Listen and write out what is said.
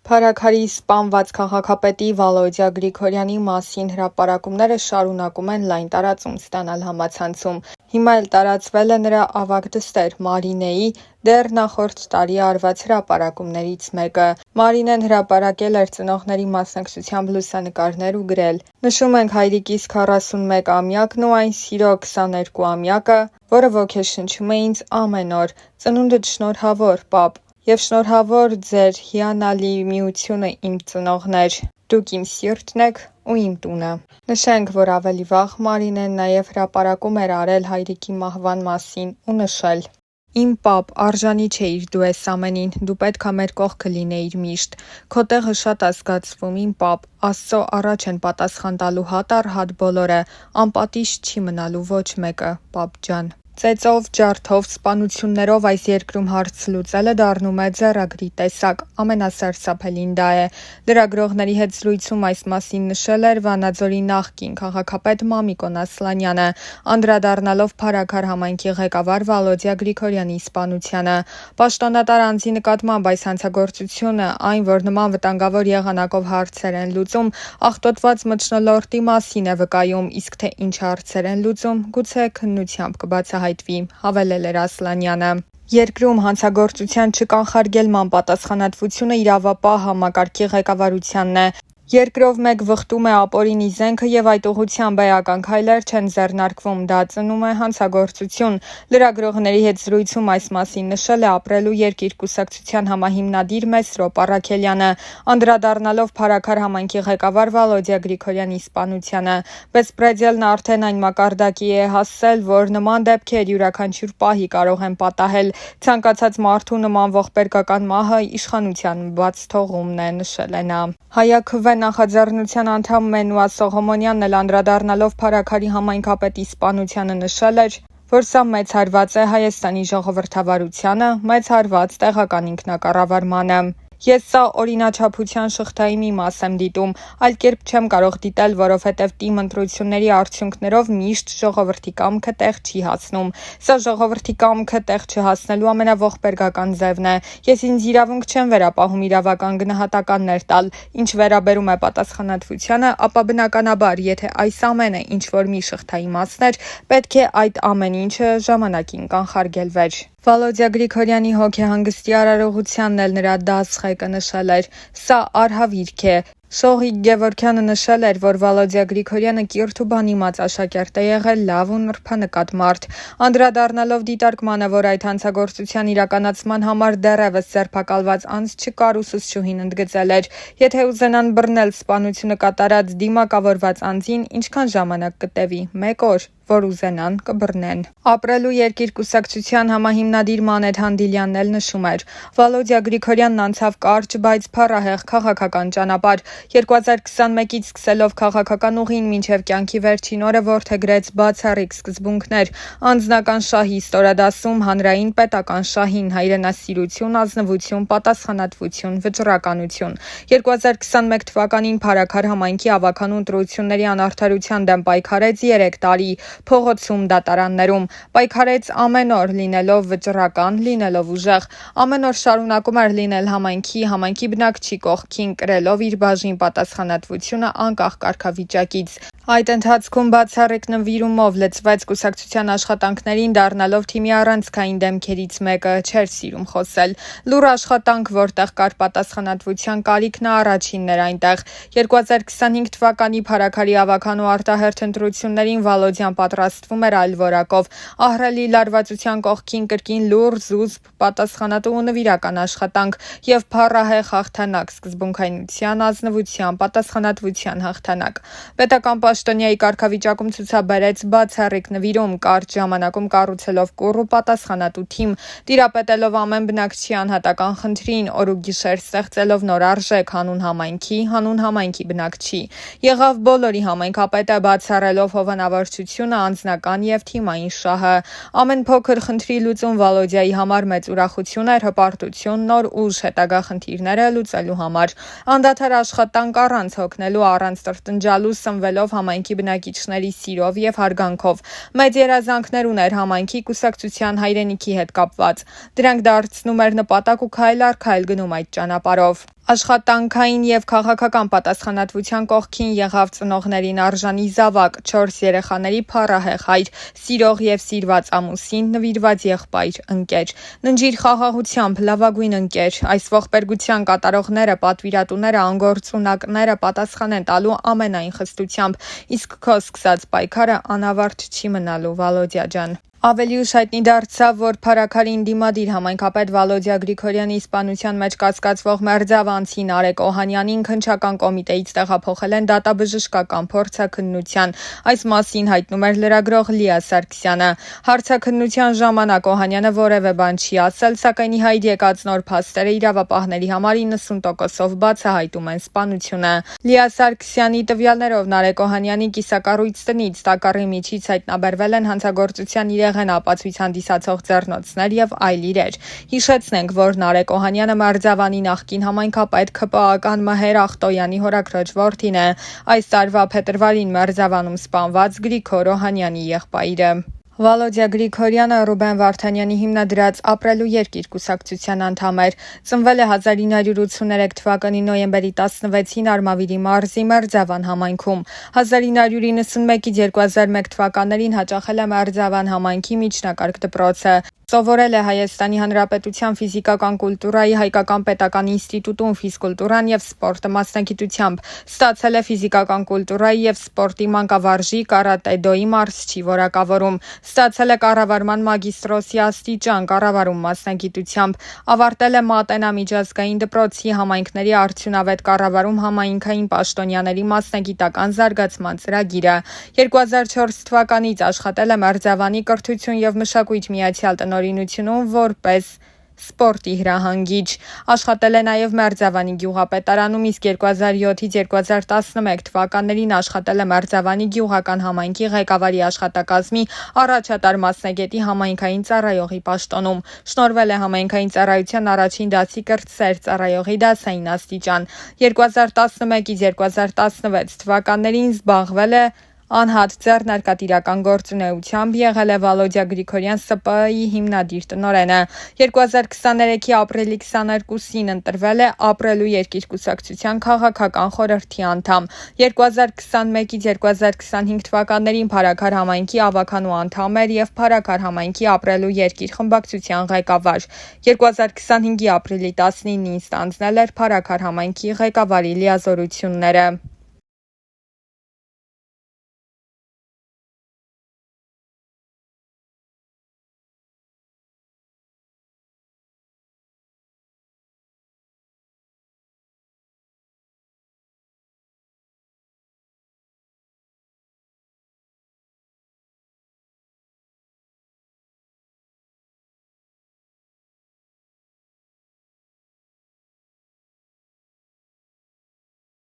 Փարաքարի սպանված քաղաքապետի Վալոդիա Գրիգորյանի մասին հրապարակումները շարունակում են լայն տարածում ստանալ համացանցում։ Հիմա էլ տարածվել է նրա ավագ դստեր Մարինեի դեռ նախորդ տարի արված հրապարակումներից մեկը։ Մարինեն հրապարակել էր ծնողների մասնակցությամբ լուսանկարներ ու գրել. «Նշում ենք հայրիկիս 41-ամյակն ու այն սիրո 22-ամյակը, որը ոգեշնչում է ինձ ամեն օր։ Ծնունդդ շնորհավոր, պապ։ Եվ շնորհավոր ձեր հիանալի միությունը, իմ ծնողներ։ Դուք իմ սիրտն եք ու իմ տունը»։ Նշենք, որ ավելի վաղ Մարինեն նաև հրապարակում էր արել հայրիկի մահվան մասին ու նշել. «Իմ պապ, արժանի չէիր դու էս ամենին, դու պետք ա մեր կողքը լինեիր միշտ։ Քո տեղը շատ ա զգացվում, իմ պապ, Աստծո առաջ են պատասխան տալու հատ առ հատ բոլորը, անպատիժ չի մնալու ոչ մեկը, պապ ջան»։ Ծեծով, ջարդով, սպանություններով այս երկրում հարց լուծելը դառնում է ձեռագրի տեսակ, ամենասարսափելին դա է։ Լրագրողների հետ զրույցում այս մասին նշել էր Վանաձորի նախկին քաղաքապետ Մամիկոն Ասլանյանը, անդրադառնալով Փարաքար համայնքի ղեկավար Վալոդիա Գրիգորյանի սպանությանը։ Պաշտոնատար անձի նկատմամբ այս հանցագործությունը, այն, որ նման վտանգավոր եղանակով հարցեր են լուծում, աղտոտված մթնոլորտի մասին է վկայում, իսկ թե ինչ հարցեր են լուծում, գուցե քննությամբ կբացահայտվի, հավելել էր Ասլանյանը։ Երկրում հանցագործության չկանխարգելման պատասխանատվությունը իրավապահ համակարգի ղեկավարությանն է։ Երկրով մեկ վխտում է ապօրինի զենքը և այդ ուղղությամբ էական քայլեր չեն ձեռնարկվում, դա ծնում է հանցագործություն։ Լրագրողների հետ զրույցում այս մասին նշել է Ապրելու երկիր կուսակցության համահիմնադիր Մեսրոպ Առաքելյանը, անդրադառնալով Փարաքար համայնքի ղեկավար Վալոդիա Գրիգորյանի սպանությանը։ Բեսպրեդելն արդեն այն մակարդակի է հասել, որ նման դեպքեր յուրաքանչյուր պահի կարող են պատահել։ Ցանկացած մարդու նման ողբերգական մահը իշխանության բաց թողումն է, նշել է նա։ ՀԱՅԱՔՎ նախաձեռնության անդամ Մենուա Սողոմոնյանն էլ անդրադառնալով Փարաքարի համայնքապետի սպանությանը նշել էր, որ սա մեծ հարված է Հայաստանի ժողովրդավարությանը, մեծ հարված տեղական ինքնակառավարմանը։ Ես սա օրինաչափության շղթայի մի մաս եմ դիտում, այլ կերպ չեմ կարող դիտել, որովհետև ՏԻՄ ընտրությունների արդյունքներով միշտ ժողովրդի կամքը տեղ չի հասնում։ Սա ժողովրդի կամքը տեղ չհասնելու ամենաողբերգական ձևն է։ Ես ինձ իրավունք չեմ վերապահում իրավական գնահատականներ տալ։ Ինչ վերաբերում է պատասխանատվությանը, ապա բնականաբար, եթե այս ամենը ինչ-որ մի շղթայի մասն էր, պետք է այդ ամեն ինչը ժամանակին կանխարգելվեր։ Վալոդիա Գրիգորյանի հոգեհանգստի արարողությանն էլ նրա դասղեկը նշել էր. «Սա արհավիրք է»։ Շողիկ Գևորգյանը նշել էր, որ Վալոդիա Գրիգորյանը կիրթ ու բանիմաց աշակերտ է եղել, լավ ու նրբանկատ մարդ։ Անդրադառնալով դիտարկմանը, որ այդ հանցագործության իրականացման համար դեռևս ձերբակալված անձ չկար, ուսուցչուհին ընդգծել էր. «Եթե ուզենան բռնել սպանությունը կատարած դիմակավորված անձին, ինչքան ժամանակ կտևի, 1 օր, որ ուզենան կբռնեն»։ Ապրելու երկիր կուսակցության համահիմնադիր Մանեթ Հանդիլյանն էլ նշում էր. «Վալոդիա Գրիգորյանն անցավ կարճ, բայց փառահեղ քաղաքական ճանապարհ։ 2021-ից սկսելով քաղաքական ուղին մինչև կյանքի վերջին օրը որդեգրեց բացառիկ սկզբունքներ՝ անձնական շահի ստորադասում, հանրային պետական շահին, հայրենասիրություն, ազնվություն, պատասխանատվություն, վճռականություն։ 2021 թվականին Փարաքար համայնքի ավագանու ընտրությունների անարդարության դեմ պայքարեց 3 տարի, փողոցում, դատարաններում, պայքարեց ամեն օր, լինելով վճռական, լինելով ուժեղ, ամեն օր շարունակում էր լինել համայնքի բնակչի կողքին, կրելով իր բաժին պատասխանատվությունը անկախ կարգավիճակից։ Այդ ընթացքում բացառիկ նվիրումով լծվեց կուսակցության աշխատանքներին, դառնալով թիմի առանցքային դեմքերից մեկը, չէր սիրում խոսել։ Լուռ աշխատանք, որտեղ կար պատասխանատվության կարիքն առաջինն էր այնտեղ։ 2025 թվականի Փարաքարի ավագանու արտահերթ ընտրություններին Վալոդիան պատրաստվում էր այլ որակով։ Ահռելի լարվածության կողքին կրկին լուռ, զուսպ, պատասխանատու ու նվիրական աշխատանք և փառահեղ հաղթանակ, սկզբունքայնության, ազնվության, պատասխանատվության հաղթանակ։ Պետական պաշտոնյայի կարգավիճակում ցուցաբերեց բացառիկ նվիրում, կարճ ժամանակում կառուցելով կուռ ու պատասխանատու թիմ, տիրապետելով ամեն բնակչի անհատական խնդրին, օր ու գիշեր ստեղծելով նոր արժեք հանուն համայնքի բնակչի։ Եղավ բոլորի համայնքապետը, բացառելով հովանավորչությունը, անձնական և թիմային շահը։ Ամեն փոքր խնդրի լուծում Վալոդիայի համար մեծ ուրախություն էր, հպարտություն, նոր ուժ հետագա խնդիրները լուծելու համար։ Անդադար աշխատանք առանց հոգնելու, առանց տրտնջալու, սնվելով համայնքի բնակիչների սիրով և հարգանքով։ Մեծ երազանքներ ուներ համայնքի, կուսակցության, հայրենիքի հետ կապված։ Դրանք դարձնում էր նպատակ ու քայլ առ քայլ գնում այդ ճանապարհով։ Աշխատանքային եւ քաղաքական պատասխանատվության կողքին եղավ ծնողներին արժանի զավակ, 4 երեխաների փառահեղ հայր, սիրող եւ սիրված ամուսին, նվիրված եղբայր, ընկեր, ննջիր խաղաղությամբ, լավագույն ընկեր, այս ողբերգության կատարողները, պատվիրատուները, անգործունակները պատասխան են տալու ամենայն խստությամբ, իսկ քո սկսած պայքարը անավարտ չի մնալու, Վալոդյա ջան։ Ավելի ուշ հայտնի դարձավ, որ փառաքարին դիմադիր համայնքապետ Վալոդյա Գրիգորյանի սպանության մեջ կասկածվող մերձավանցի Նարեկ Օհանյանին քննչական կոմիտեից տեղափոխել են դատաբժշկական փորձաքննության։ Այս մասին հայտնում էր լրագրող Լիա Սարգսյանը։ Հարցաքննության ժամանակ Օհանյանը որևէ բան չի ասել, սակայն ի հայտ եկած նոր փաստերը իրավապահների համար 90%-ով բացահայտում են սպանությունը։ Լիա Սարգսյանի տվյալներով Նարեկ Օհանյանի կիսակառույց տնից տակառի միջից հայտնաբերվել են հանցագործության իրեղեն ապացույց հանդիսացող ձեռնոցներ եւ այլ իրեր։ Հիշեցնենք, որ Նարեկ Օհանյանը Մերձավանի նախկին համայնքապետ ՔՊԱ-ական Մհեր Ախտոյանի հորաքրոջ որդին է։ Այս տարվա փետրվարին Մերձավանում սպանված Գրիգոր Օհանյանի եղբայրը։ Վալոդյա Գրիգորյանը Ռուբեն Վարդանյանի հիմնադրած «Ապրելու երկիր» կուսակցության անդամ էր։ Ծնվել է 1983 թվականի նոյեմբերի 16-ին Արմավիրի մարզի Մերձավան համայնքում։ 1991-ից 2001 թվականներին հաճախել է Մերձավան համայնքի միջնակարգ դպրոցը։ Սովորել է Հայաստանի Հանրապետության ֆիզիկական կուլտուրայի Հայկական պետական ինստիտուտում ֆիզկուլտուրան եւ սպորտը մասնագիտությամբ։ Ստացել է ֆիզիկական կուլտուրայի եւ սպորտի մանկավարժի կարատե-դոյի մարզչի որակավորում։ Ստացել է կառավարման մագիստրոսի աստիճան կառավարում մասնագիտությամբ։ Ավարտել է Մատենա միջազգային դպրոցի համայնքների արդյունավետ կառավարում համայնքային պաշտոնյաների մասնագիտական զարգացման ծրագիրը։ 2004 թվականից աշխատել է Մերձավանի կրթություն եւ մշակույթ միացյալ տնօրինությունում որպես սպորտի հրահանգիչ։ Աշխատել է նաև Մերձավանի գյուղապետարանում, իսկ 2007-ից 2011 թվականներին աշխատել է Մերձավանի գյուղական համայնքի ղեկավարի աշխատակազմի առաջատար մասնագետի համայնքային ծառայողի պաշտոնում։ Շնորհվել է համայնքային ծառայության առաջին դասի կրտսեր ծառայողի դասային աստիճան։ 2011-ից 2016 թվականներին զբաղվել է անհատ ձեռնարկատիրական գործունեությամբ, եղել է Վալոդյա Գրիգորյան ՍՊԸ-ի հիմնադիր տնօրենը։ 2023-ի ապրիլի 22-ին ընտրվել է «Ապրելու երկիր» կուսակցության քաղաքական խորհրդի անդամ։ 2021-ից 2025 թվականներին Փարաքար համայնքի ավականու անդամ էր եւ Փարաքար համայնքի «Ապրելու երկիր» խմբակցության ղեկավար։ 2025-ի ապրիլի 19-ին ստանձնել էր Փարաքար համայնքի ղեկավարի լիազորությունները։